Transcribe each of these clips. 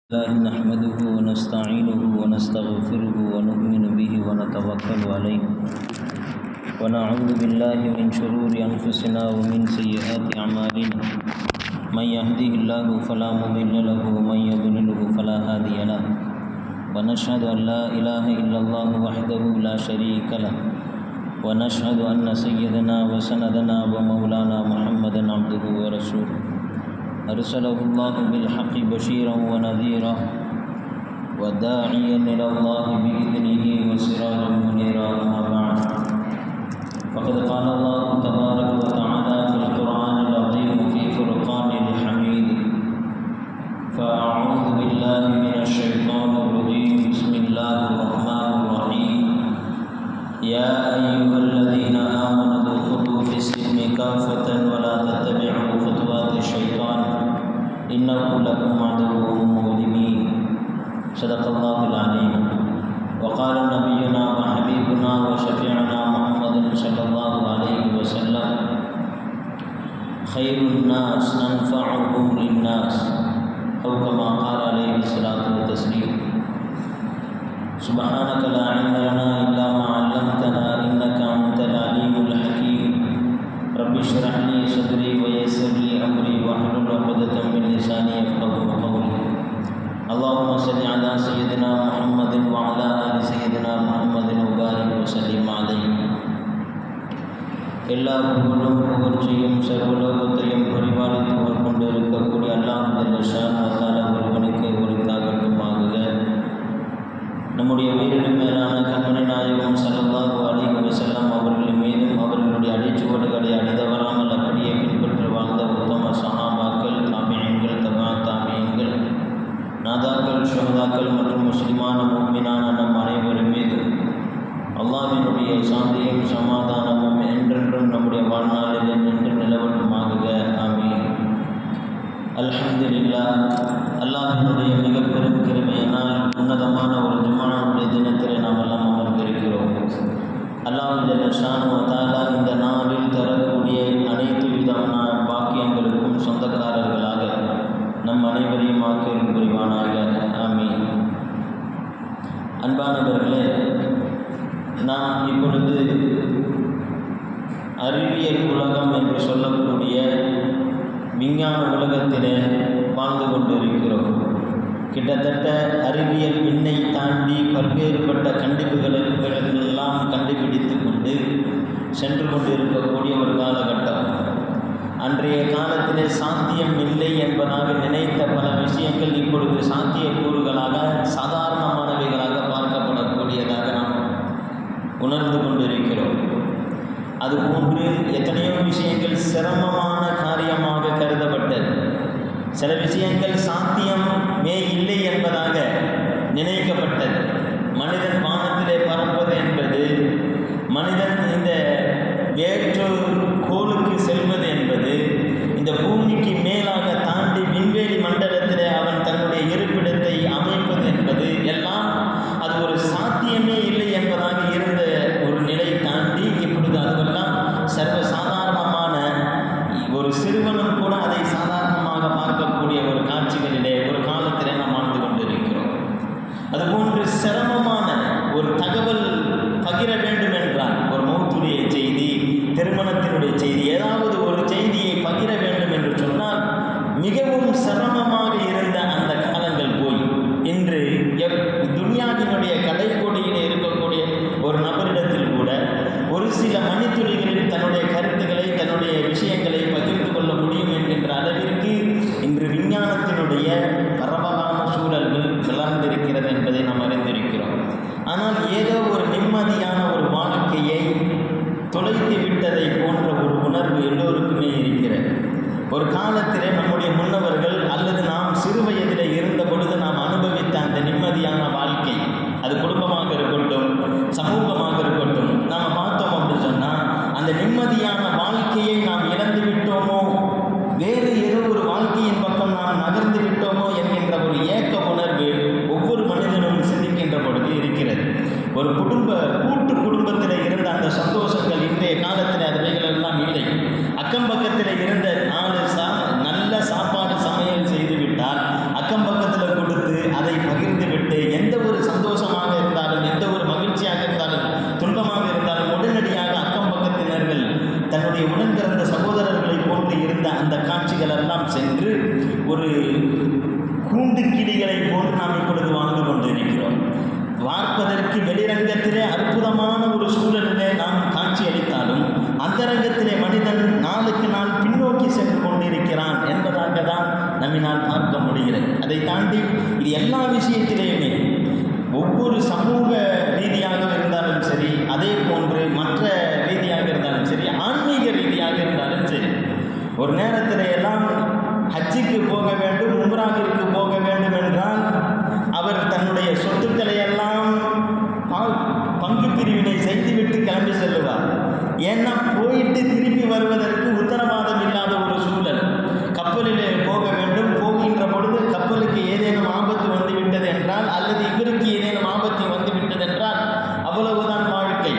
الله نحمده ونستعينه ونستغفره ونؤمن به ونتوكل عليه ونعوذ بالله من شرور أنفسنا ومن سيئات أعمالنا من يهده الله فلا مضل له ومن يضلله فلا هادي له ونشهد أن لا إله إلا الله وحده لا شريك له ونشهد أن سيدنا وسندنا ومولانا محمدا عبده ورسوله أرسله الله بالحق بشيرا ونذيرا وداعيا إلى الله بإذنه وسراجا منيرا. أما بعد فقد قال الله تبارك وتعالى في القرآن العظيم في فرقان الحميد فأعوذ بالله من الشيطان الرجيم بسم الله الرحمن الرحيم يا أيها الذين آمنوا ادخلوا في السلم كافة ولا تتبعوا خطوات الشيطان إنه لكم عدو مبين. صدق الله العليم. وقال نبينا وحبيبنا وشفيعنا محمد صلى الله عليه وسلم خير الناس أنفعهم للناس أو كما قال عليه الصلاة والتسليم. سبحانك لا علم لنا إلا ما علمتنا إنك أنت العليم الحكيم. رب اشرح لي صدري ويسر لي أمري واحلل عقدة من لساني يفقهوا قولي. اللهم صل على سيدنا محمد وعلى آل سيدنا محمد وبارك وسلم عليه. எல்லா புகழும் புகழ்ச்சியும் சர்வலோகத்தையும் பரிபாலித்து கொண்டிருக்கக்கூடிய அல்லாஹ் ஜல்ல ஷானஹு ஒருவனுக்கு உரித்தாகட்டுமாக. நம்முடைய உயிரினும் மேலான கண்மணி நாயகம் ஸல்லல்லாஹு அலைஹி வஸல்லம் அவர்களின் மீதும் அவர்களுடைய அடிச்சுவடுகளை அடிதவராமல் அப்படியே பின்பற்றி வாழ்ந்த உத்தம சஹாபாக்கள், தாபிஈன்கள், தபா தாபிஈன்கள், நாதாக்கள், ஷுஹதாக்கள் மற்றும் முஸ்லிமான முஃமினான நம் அனைவரும் மீதும் அல்லாஹ்வினுடைய சாந்தியும் சமாதானமும் என்றென்றும் நம்முடைய வாழ்நாளில் நின்று நிலவட்டுமாக. ஆமீன். அல்ஹம்துலில்லாஹ். அல்லாஹ்வினுடைய மிக பெரும் கிருபையினால் உன்னதமான ஒரு ஜும்ஆவுடைய தினத்திலே நாம் எல்லாம் அமர்ந்திருக்கிறோம். அல்லாஹ் ஜல்ல ஷானஹு வ தஆலா இந்த நாளில் தரக்கூடிய அனைத்து விதமான பாக்கியங்களுக்கும் சொந்தக்காரர்களாக நம் அனைவரையும் ஆக்கியல் புரிவானாக. ஆமீன். அன்பானவர்களே, நாம் இப்பொழுது அறிவியல் உலகம் என்று சொல்லக்கூடிய விஞ்ஞான உலகத்திலே வாழ்ந்து கொண்டிருக்கிறோம். கிட்டத்தட்ட அறிவியல் விண்ணை தாண்டி பல்வேறுபட்ட கண்டுபிடிப்புகளெல்லாம் கண்டுபிடித்து கொண்டு சென்று கொண்டிருக்கக்கூடிய ஒரு காலகட்டம். அன்றைய காலத்திலே சாத்தியம் இல்லை என்பதாக நினைத்த பல விஷயங்கள் இப்பொழுது சாத்தியக்கூறுகளாக சாதாரணமானவைகளாக பார்க்கப்படக்கூடியதாக நாம் உணர்ந்து கொண்டிருக்கிறோம். அதுபோன்று எத்தனையோ விஷயங்கள் சிரமமான காரியமாக கருதப்பட்டது. சில விஷயங்கள் சாத்தியமே இல்லை என்பதாக நினைக்கப்பட்டது. மனிதன் வானத்திலே பறப்பது என்பது, மனிதன் இந்த வேற்று கோளுக்கு செல்வது என்பது, இந்த பூமிக்கு மேலாக தாண்டி விண்வெளி மண்டலத்திலே அவன் தன்னுடைய இருப்பிடத்தை அமைப்பது என்பது எல்லாம் அது ஒரு சாத்தியமே இல்லை என்பதாக இருந்த ஒரு நிலை தாண்டி இப்பொழுது அதுவெல்லாம் சர்வசாதாரணமான ஒரு சிறுவனும் கூட அதை சாதாரணமாக பார்க்கக்கூடிய ஒரு காட்சிகளிலே ஒரு காலத்திலே நாம் வாழ்ந்து கொண்டிருக்கிறோம். அதுபோன்று சிரமமான ஒரு தகவல் பகிர வேண்டும் என்றால், ஒரு மௌத்துடைய செய்தி, திருமணத்தினுடைய செய்தி, ஏதாவது ஒரு செய்தியை பகிர வேண்டும் என்று சொன்னால் மிகவும் சிரமமாக இருந்த அந்த காலங்கள் போய் இன்று துனியாவினுடைய கடைக்கோடியிலே இருக்கக்கூடிய ஒரு நபரிடத்தில் கூட ஒரு சில மணித்துளிகளில் தன்னுடைய கருத்துக்களை, தன்னுடைய விஷயங்களை பகிர்ந்து கொள்ள முடியும் என்கின்ற அளவிற்கு இன்று விஞ்ஞானத்தினுடைய பரவலான சூழல்கள் வளர்ந்திருக்கிறது என்பதை நாம் அறிந்திருக்கிறோம். ஆனால் ஏதோ ஒரு நிம்மதியான ஒரு வாழ்க்கையை தொலைத்து விட்டதை போன்ற ஒரு உணர்வு எல்லோருக்குமே இருக்கிறது. ஒரு காலத்திலே நம்முடைய முன்னவர்கள் அல்லது நாம் சிறு வயதிலே இருந்த பொழுது நாம் அனுபவித்த அந்த நிம்மதியான வாழ்க்கை, அது குடும்பமாக இருக்கட்டும், சமூகமாக இருக்கட்டும், நாம் பார்த்தோம் அப்படின்னு சொன்னால் அந்த நிம்மதியான வாழ்க்கையை நாம் இழந்து விட்டோமோ, வேறு ஏதோ ஒரு வாழ்க்கையின் பக்கம் நாம் நகர்ந்து விட்டோமோ என்கின்ற ஒரு ஏக்க உணர்வு ஒவ்வொரு மனிதனும் சிந்திக்கின்ற பொழுது இருக்கிறது. ஒரு கூட்டு குடும்பத்தில் இருந்த அந்த சந்தோஷங்கள் இன்றைய காலத்தில் அதுவைகள் எல்லாம் இல்லை. அக்கம் பக்கத்தில் இருந்த நல்ல சாப்பாடு சமையல் செய்து விட்டால் அக்கம் பக்கத்தில் கொடுத்து கூண்டு கிளிகளை போன்று நாம் இப்பொழுது வாழ்ந்து கொண்டிருக்கிறோம். பார்ப்பதற்கு வெளிரங்கத்திலே அற்புதமான ஒரு சூழலிலே நாம் காட்சி அளித்தாலும் அந்தரங்கத்திலே மனிதன் நாளுக்கு நாள் பின்னோக்கி சென்று கொண்டிருக்கிறான் என்பதாக தான் நம்மினால் பார்க்க முடிகிறது. அதை தாண்டி இது எல்லா விஷயத்திலேயுமே ஒவ்வொரு சமூக ரீதியாக இருந்தாலும் சரி, அதே போன்று மற்ற ரீதியாக இருந்தாலும் சரி, ஆன்மீக ரீதியாக இருந்தாலும் சரி, ஒரு நேரத்தில் எல்லாம் ஹஜ்ஜுக்கு போக வேண்டும், உம்ராவிற்கு போக வேண்டும் என்றால் அவர் தன்னுடைய சொத்துக்களை எல்லாம் பங்கு பிரிவினை செய்துவிட்டு கிளம்பி செல்லுவார். ஏன்னா போயிட்டு திரும்பி வருவதற்கு உத்தரவாதம் இல்லாத ஒரு சூழல். கப்பலிலே போக வேண்டும், போகின்ற பொழுது கப்பலுக்கு ஏதேனும் ஆபத்து வந்துவிட்டது என்றால் அல்லது இவருக்கு ஏதேனும் ஆபத்து வந்துவிட்டது என்றால் அவ்வளவுதான் வாழ்க்கை.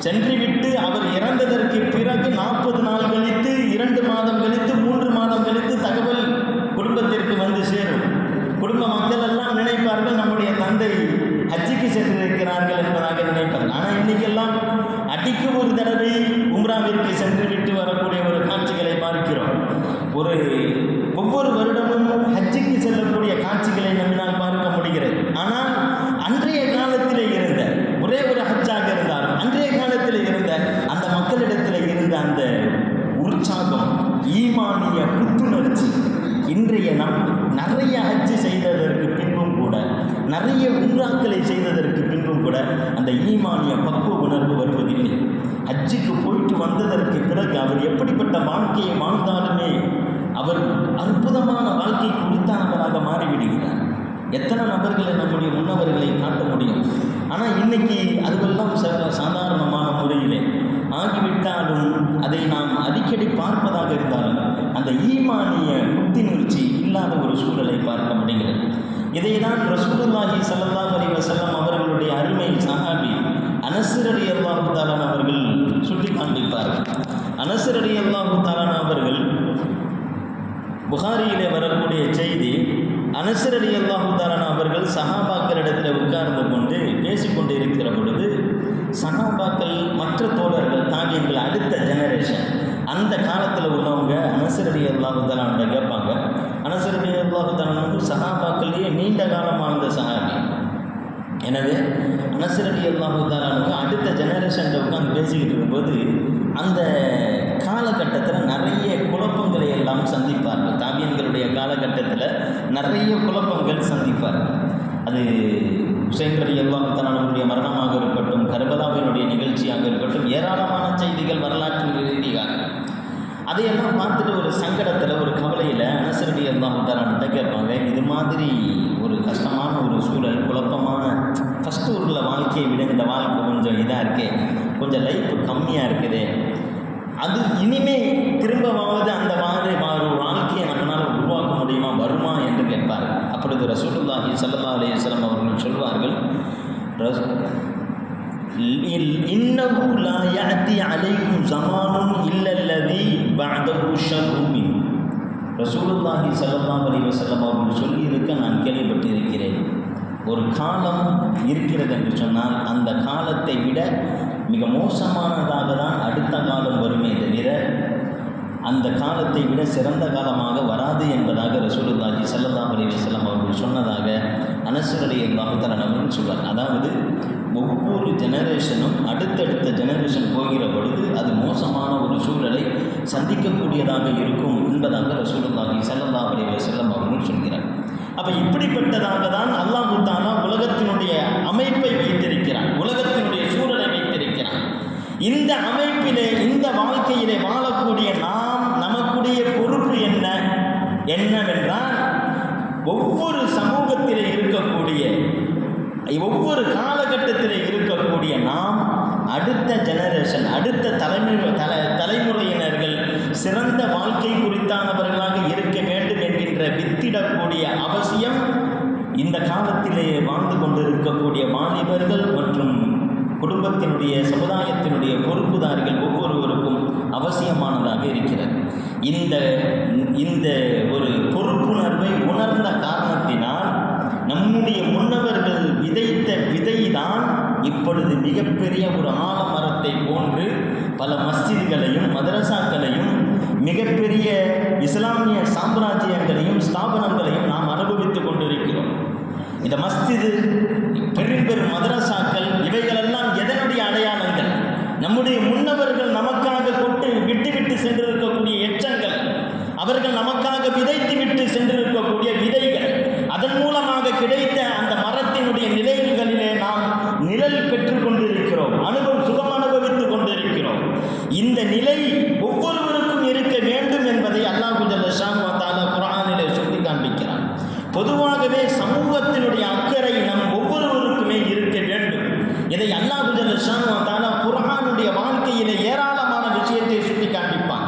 சென்றுவிட்டு அவர் இறந்ததற்கு பிறகு 40 நாள் கழித்து, 2 மாதம் கழித்து, 3 மாதம் கழித்து தகவல் குடும்பத்திற்கு வந்து சேரும். குடும்ப மக்கள் எல்லாம் நினைப்பார்கள் நம்முடைய தந்தை ஹஜ்ஜுக்கு சென்றிருக்கிறார்கள் என்பதாக நினைப்பார்கள். ஆனால் இன்றைக்கெல்லாம் அடிக்கு ஒரு தடவை உம்ராவிற்கு சென்று விட்டு வரக்கூடிய ஒரு காட்சிகளை பார்க்கிறோம். ஒவ்வொரு வருடமும் ஹஜ்ஜுக்கு செல்லக்கூடிய காட்சிகளை நம்மினால் பார்க்க முடிகிறது. ஆனால் அன்றைய காலத்திலே இருந்த ஒரே ஒரு ஹஜ்ஜாக இருந்தாலும் அன்றைய காலத்தில் இருந்த அந்த மக்களிடத்தில் இருந்த அந்த உற்சாகம், ஈமானிய புத்துணர்ச்சி இன்றைய நாம் நிறைய ஹஜ்ஜு செய்ததற்கு பின்பும் கூட, நிறைய உம்ராக்களை செய்ததற்கு பின்பும் கூட அந்த ஈமானிய பக்குவ உணர்வு வருவதில்லை. ஹஜ்ஜுக்கு போயிட்டு வந்ததற்கு பிறகு அவர் எப்படிப்பட்ட வாழ்க்கையை வாழ்ந்தாலுமே அவர் அற்புதமான வாழ்க்கை குறித்தானவராக மாறிவிடுகிறார். எத்தனை நபர்களை நம்முடைய முன்னவர்களை காட்ட முடியும்? ஆனால் இன்னைக்கு அதுவெல்லாம் சாதாரணமான முறையிலே ஆகிவிட்டாலும் அதை நாம் அடிக்கடி பார்ப்பதாக இருந்தாலும் அந்த ஈமானிய புத்திநுட்சி இல்லாத ஒரு சூழலை பார்க்க முடிகிறது. இதை தான் ரசூலுல்லாஹி ஸல்லல்லாஹு அலைஹி வஸல்லம் அவர்களுடைய அருமை சஹாபி அனஸ் ரலியல்லாஹு தஆலா அவர்கள் சுட்டி காண்பிப்பார்கள். அனஸ் ரலியல்லாஹு தஆலா அவர்கள் புகாரியிலே வரக்கூடிய செய்தி, அனஸ் ரலியல்லாஹு தஆலா அவர்கள் சஹாபாக்களிடத்தில் உட்கார்ந்து கொண்டு பேசிக்கொண்டு இருக்கிற பொழுது சஹாபாக்கள், மற்ற தோழர்கள், தாபியீன்கள், அடுத்த ஜெனரேஷன், அந்த காலத்தில் உள்ளவங்க அனஸ் ரலியல்லாஹு தஆலா கேட்பாங்க. அனஸ் ரலியல்லாஹு தஆலா சஹாபாக்கள்லேயே நீண்ட காலம் வாழ்ந்த சஹாபி. எனவே அனஸ் ரலியல்லாஹு தஆலா அடுத்த ஜெனரேஷன் உட்காந்து பேசிக்கிட்டு இருக்கும்போது அந்த காலகட்டத்தில் நிறைய குழப்பங்களை எல்லாம் சந்திப்பார்கள். தாபியீன்களுடைய காலகட்டத்தில் நிறைய குழப்பங்கள் சந்திப்பார்கள். அது ஹுசைன் ரலியல்லாஹு தஆலாவுடைய மரணமாக இருக்கட்டும், கர்பலாவினுடைய நிகழ்ச்சியாக இருக்கட்டும், ஏராளமான செய்திகள் வரலாற்று ரீதியாக அதையெல்லாம் பார்த்துட்டு ஒரு சங்கடத்தில், ஒரு கவலையில் அனஸ் ரலியல்லாஹு தஆலா கேட்பாங்க, இது மாதிரி ஒரு கஷ்டமான ஒரு சூழல், குழப்பமான ஃபஸ்ட்டு உள்ள வாழ்க்கையை விட இந்த வாழ்க்கை கொஞ்சம் இதாக இருக்கே, கொஞ்சம் லைஃப் கம்மியாக இருக்குது, அது இனிமே திரும்பவாவது அந்த மாதிரி ஒரு வாழ்க்கையை நம்மளால் உருவாக்க முடியுமா, வருமா என்று கேட்பார். அப்பொழுது ரசூலுல்லாஹி ஸல்லல்லாஹு அலைஹி வஸல்லம் அவர்கள் சொல்வார்கள், இன்னஹு லா யஅதி அலைக்கும் ஸமானுன் இல்லல்லதி பஅதஹு ஷர்ருன் மின். ரசூலுல்லாஹி ஸல்லல்லாஹு அலைஹி வஸல்லம் அவர்கள் சொல்லியிருக்க நான் கேள்விப்பட்டிருக்கிறேன். ஒரு காலம் இருக்கிறது என்று சொன்னால் அந்த காலத்தை விட மிக மோசமானதாக தான் அடுத்த காலம் வருமே தவிர அந்த காலத்தை விட சிறந்த காலமாக வராது என்பதாக ரசூலுல்லாஹி ஸல்லல்லாஹு அலைஹி வஸல்லம் அவர்கள் சொன்னதாக அனஸ் ரலியல்லாஹு தஆலா அவர்கள் சொல்வார். அதாவது ஒவ்வொரு ஜெனரேஷனும் அடுத்தடுத்த ஜெனரேஷன் போகிற பொழுது அது மோசமான ஒரு சூழலை சந்திக்கக்கூடியதாக இருக்கும் என்பதாக ரசூலுல்லாஹி ஸல்லல்லாஹு அலைஹி வஸல்லம் அவர்கள் சொல்கிறார். அப்போ இப்படிப்பட்டதாக தான் அல்லாஹ் தஆலா உலகத்தினுடைய அமைப்பை வைத்திருக்கிறான், உலகத்தினுடைய சூழலை வைத்திருக்கிறான். இந்த அமைப்பிலே, இந்த வாழ்க்கையிலே வாழக்கூடிய நாம், நமக்குடைய பொறுப்பு என்னவென்றால் ஒவ்வொரு சமூகத்திலே இருக்கக்கூடிய, ஒவ்வொரு காலகட்டத்தில் இருக்கக்கூடிய நாம் அடுத்த ஜெனரேஷன், அடுத்த தலைமுறையினர்கள் சிறந்த வாழ்க்கை குறித்தானவர்களாக இருக்க வேண்டும் என்கின்ற வித்திடக்கூடிய அவசியம் இந்த காலத்திலே வாழ்ந்து கொண்டிருக்கக்கூடிய வாலிபர்கள் மற்றும் குடும்பத்தினுடைய, சமுதாயத்தினுடைய பொறுப்புதாரிகள் ஒவ்வொருவருக்கும் அவசியமானதாக இருக்கிறது. இந்த ஒரு பொறுப்புணர்வை உணர்ந்த காரணத்தினால் நம்முடைய முன்னவர்கள் விதைத்த விதைதான் இப்பொழுது மிகப்பெரிய ஒரு ஆலமரத்தை போன்று பல மஸ்ஜித்களையும் மதரசாக்களையும் மிகப்பெரிய இஸ்லாமிய சாம்ராஜ்யங்களையும் ஸ்தாபனங்களையும் நாம் அனுபவித்துக் கொண்டு இந்த மஸ்ஜிது, பெரும் பெரும் மதரசாக்கள், இவைகளெல்லாம் எதனுடைய அடையாளங்கள்? நம்முடைய முன்னவர்கள் நமக்காக விட்டு சென்றிருக்கக்கூடிய எச்சங்கள், அவர்கள் நமக்காக விதைத்து விட்டு சென்றிருக்கக்கூடிய விதைகள், அதன் மூலமாக கிடைத்த அந்த மரத்தினுடைய நிலைகளிலே நாம் நிழல் பெற்றுக் கொண்டிருக்கிறோம், சுகம் அனுபவித்துக் கொண்டிருக்கிறோம். இந்த நிலை ஒவ்வொருவருக்கும் இருக்க வேண்டும் என்பதை அல்லாஹ் ஜல்ல ஷானஹு வ தஆலா குர்ஆனிலே சொல்லி காண்பிக்கிறான். பொதுவாகவே சமூகத்தினுடைய அக்கறை நம் ஒவ்வொருவருக்குமே இருக்க வேண்டும். இதை அல்லாஹ் ஜல்ல ஷானஹு வ தஆலா குர்ஆனுடைய வாழ்க்கையிலே ஏராளமான விஷயத்தை சுட்டி காண்பிப்பான்.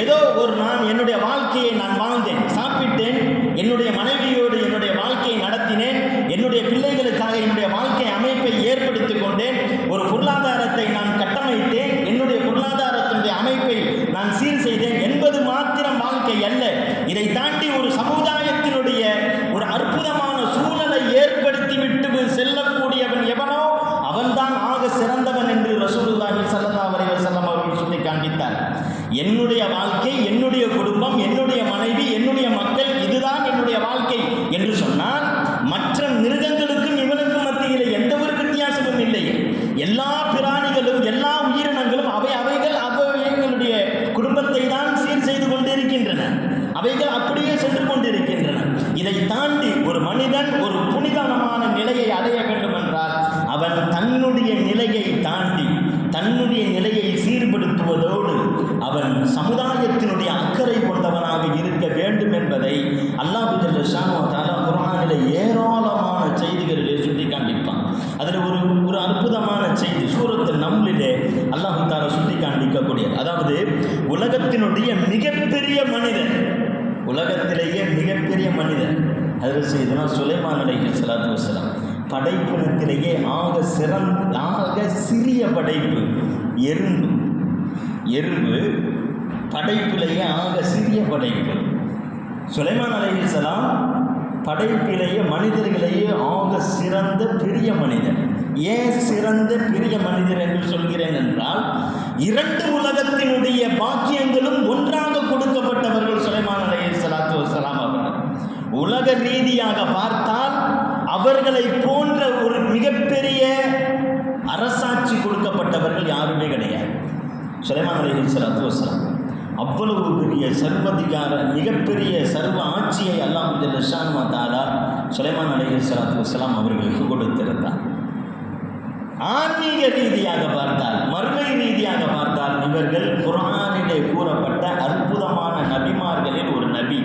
ஏதோ ஒரு நாள் என்னுடைய வாழ்க்கையை நான் வாழ்ந்தேன், சாப்பிட்டேன், என்னுடைய மனைவியோடு என்னுடைய வாழ்க்கையை நடத்தினேன், என்னுடைய பிள்ளைகளுக்காக என்னுடைய வாழ்க்கை அமைப்பை ஏற்படுத்திக் கொண்டேன், ஒரு பொருளாதாரத்தை நான் கட்டமைத்தேன், என்னுடைய பொருளாதாரத்தினுடைய அமைப்பை நான் சீர் செய்தேன் என்பது மாத்திரம் வாழ்க்கை அல்ல. இதை தாண்டி ஒரு சமுதாயத்தினுடைய ஒரு அற்புதமான சூழலை ஏற்படுத்திவிட்டு செல்லக்கூடியவன் எவனோ அவன்தான் ஆக சிறந்தவன் என்று ரசூலுல்லாஹி ஸல்லல்லாஹு அலைஹி வஸல்லம் அவர்கள் சொல்லி காண்பித்தார். என்னுடைய வாழ்க்கை, என்னுடைய குடும்பம், என்னுடைய மனைவி, என்னுடைய மக்கள், இதுதான் என்னுடைய வாழ்க்கை என்று சொன்னால் மற்ற மிருகங்களுக்கும் இவனுக்கும் மத்தியில் எந்த ஒரு வித்தியாசமும் இல்லை. எல்லா பிராணிகளும் எல்லா உயிரினங்களும் அவைகளுடைய குடும்பத்தை தான் சீர் செய்து கொண்டிருக்கின்றன, அவைகள் அப்படியே சென்று கொண்டிருக்கின்றன. இதை தாண்டி ஒரு மனிதன் ஒரு புனிதமான நிலையை அடைய வேண்டும் என்றால் அவன் தன்னுடைய நிலையை தாண்டி தன்னுடைய நிலையை சீர்படுத்துவதோடு அவன் சமுதாயத்தினுடைய அக்கறை கொண்டவனாக இருக்க வேண்டும் என்பதை அல்லாஹ் ஜல்ல ஷானஹு வ தஆலா குர்ஆனிலே ஏராளமான செய்திகளிலே சுட்டி காண்பிப்பான். அதில் ஒரு அற்புதமான செய்தி சூரத்துல் நம்லிலே அல்லாஹ் தஆலா சுட்டி காண்பிக்கக்கூடியது. அதாவது உலகத்தினுடைய மிகப்பெரிய மனிதன், உலகத்திலேயே மிகப்பெரிய மனிதன் ஹஜ்ரத் சையதுனா சுலைமான் அலைஹிஸ்ஸலாத்து வஸ்ஸலாம். படைப்பினத்திலேயே ஆக சிறிய படைப்பு எறும்பு படைப்பிலேயே ஆக சிறிய படைப்பு. சுலைமான் அலைஹிஸ்ஸலாம் படைப்பிலேயே மனிதர்களையே ஆக சிறந்த பெரிய மனிதன். ஏன் சிறந்த பெரிய மனிதர் என்று சொல்கிறேன் என்றால், இரண்டு உலகத்தினுடைய பாக்கியங்களும் ஒன்றாக கொடுக்கப்பட்டவர்கள் சுலைமான் அலைஹிஸ்ஸலாத்து வஸ்ஸலாம் அவர்கள். உலக ரீதியாக பார்த்தால் அவர்களை போன்ற ஒரு மிகப்பெரிய அரசாட்சி கொடுக்கப்பட்டவர்கள் யாருமே கிடையாது. சுலைமான் அலைஹிஸ்ஸலாத்து வஸ்ஸலாம் அவ்வளவு பெரிய சர்வதிகார மிகப்பெரிய சர்வ ஆட்சியை அல்லாஹ் ஜல்ல ஷானஹு வ தஆலா சுலைமான் அலைஹிஸ்ஸலாத்து வஸ்ஸலாம் அவர்களுக்கு கொடுத்திருந்தார். ஆன்மீக ரீதியாக பார்த்தால், மர்மை ரீதியாக பார்த்தால் இவர்கள் குர்ஆனிலே கூறப்பட்ட அற்புதமான நபிமார்களில் ஒரு நபி,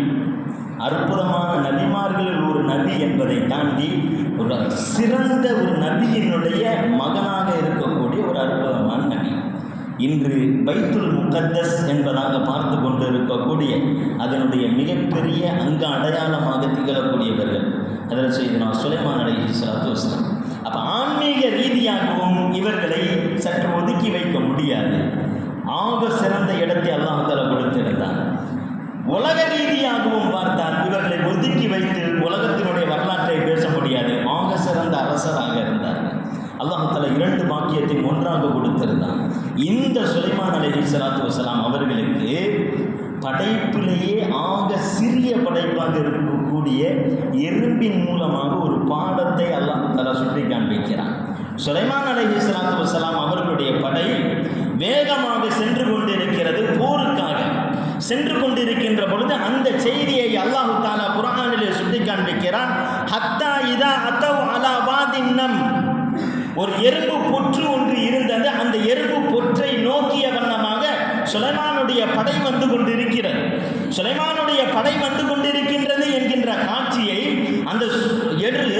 அற்புதமான நபிமார்களில் ஒரு நபி என்பதை தாண்டி ஒரு சிறந்த ஒரு நபியினுடைய மகனாக இருக்கக்கூடிய ஒரு அற்புதமான நபி. இன்று பைத்துல் முகத்தஸ் என்பதாக பார்த்து கொண்டு இருக்கக்கூடிய அதனுடைய மிகப்பெரிய அங்க அடையாளமாக திகழக்கூடியவர்கள் ஹஜ்ரத் சையதுனா சுலைமான் அலைஹிஸ்ஸலாத்து வஸ்ஸலாம். அப்போ ஆன்மீக ரீதியாகவும் இவர்களை சற்று ஒதுக்கி வைக்க முடியாது. ஆக சிறந்த இடத்தை அல்லாஹ் தஆலா கொடுத்திருந்தார். உலக ரீதியாகவும் பார்த்தால் இவர்களை ஒதுக்கி வைத்து உலகத்தினுடைய வரலாற்றை பேச முடியாது. ஆக சிறந்த அரசராக இருந்தார்கள். அல்லாஹ் தஆலா இரண்டு பாக்கியத்தையும் ஒன்றாக கொடுத்திருந்தான். இந்த சுலைமான் அலைஹிஸ்ஸலாத்து வஸ்ஸலாம் அவர்களுக்கு படைப்பிலேயே ஆக சிறிய படைப்பாக இருக்கக்கூடிய எறும்பின் மூலமாக ஒரு பாடத்தை அல்லாஹ் தஆலா சுட்டி காண்பிக்கிறான். சுலைமான் அலைஹிஸ்ஸலாத்து வஸ்ஸலாம் அவர்களுடைய படை வேகமாக சென்று கொண்டிருக்கிறது, போருக்காக சென்று கொண்டிருக்கின்ற பொழுது அந்த செய்தியை அல்லாஹ் தஆலா குர்ஆனிலே சுட்டி காண்பிக்கிறான். ஹத்தா இதா அதவ் அலா வாதின் நம், ஒரு எறும்பு பொற்று ஒன்று இருந்தது. அந்த எறும்பு பொற்றை நோக்கிய வண்ணமாக சுலைமானுடைய படை வந்து கொண்டிருக்கிறது. சுலைமானுடைய படை வந்து கொண்டிருக்கின்றது என்கின்ற காட்சியை அந்த